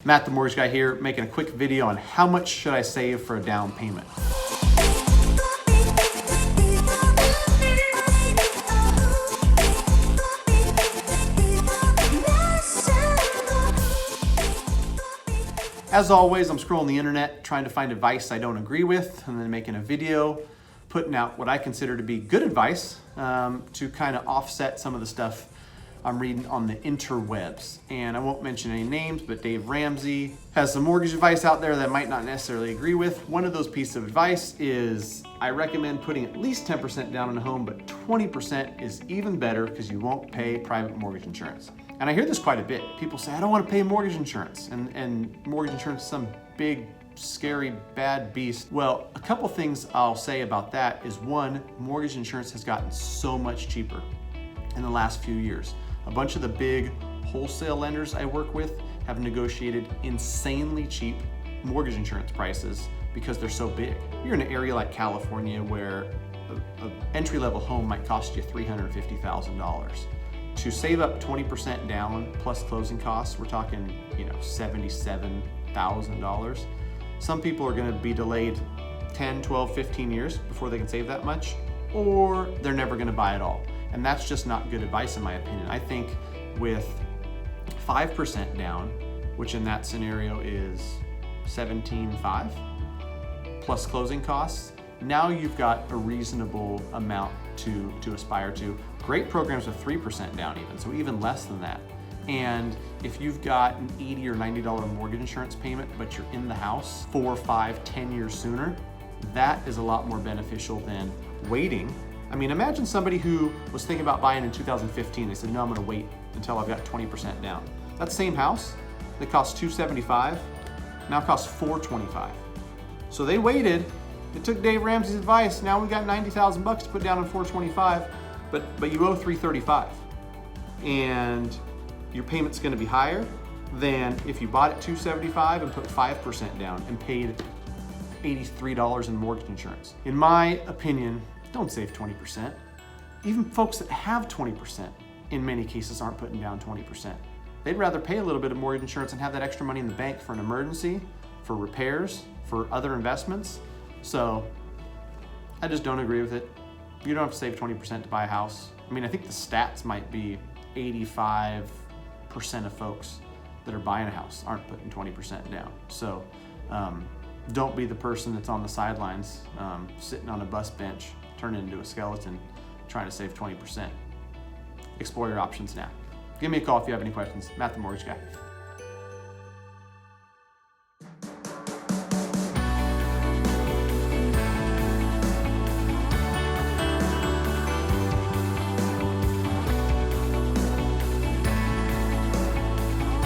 Matt the Mortgage Guy here, making a quick video on how much should I save for a down payment. As always, I'm scrolling the internet trying to find advice I don't agree with, and then making a video putting out what I consider to be good advice to kind of offset some of the stuff I'm reading on the interwebs. And I won't mention any names, but Dave Ramsey has some mortgage advice out there that I might not necessarily agree with. One of those pieces of advice is I recommend putting at least 10% down on a home, but 20% is even better because you won't pay private mortgage insurance. And I hear this quite a bit. People say, I don't want to pay mortgage insurance. And mortgage insurance is some big, scary, bad beast. Well, a couple things I'll say about that is one, mortgage insurance has gotten so much cheaper in the last few years. A bunch of the big wholesale lenders I work with have negotiated insanely cheap mortgage insurance prices because they're so big. You're in an area like California where an entry-level home might cost you $350,000. To save up 20% down plus closing costs, we're talking, $77,000. Some people are going to be delayed 10, 12, 15 years before they can save that much, or they're never going to buy at all. And that's just not good advice in my opinion. I think with 5% down, which in that scenario is $17,500 plus closing costs, now you've got a reasonable amount to aspire to. Great programs with 3% down even, so even less than that. And if you've got an $80 or $90 mortgage insurance payment, but you're in the house 4, 5, 10 years sooner, that is a lot more beneficial than waiting. I mean, imagine somebody who was thinking about buying in 2015. They said, no, I'm gonna wait until I've got 20% down. That same house that cost $275 now costs $425. So they waited. It took Dave Ramsey's advice. Now we got $90,000 to put down on $425, but you owe $335, and your payment's going to be higher than if you bought it $275 and put 5% down and paid $83 in mortgage insurance. In my opinion, don't save 20%. Even folks that have 20% in many cases aren't putting down 20%. They'd rather pay a little bit of mortgage insurance and have that extra money in the bank for an emergency, for repairs, for other investments. So I just don't agree with it. You don't have to save 20% to buy a house. I mean, I think the stats might be 85% of folks that are buying a house aren't putting 20% down. So don't be the person that's on the sidelines sitting on a bus bench, turning into a skeleton, trying to save 20%. Explore your options now. Give me a call if you have any questions. Matt the Mortgage Guy.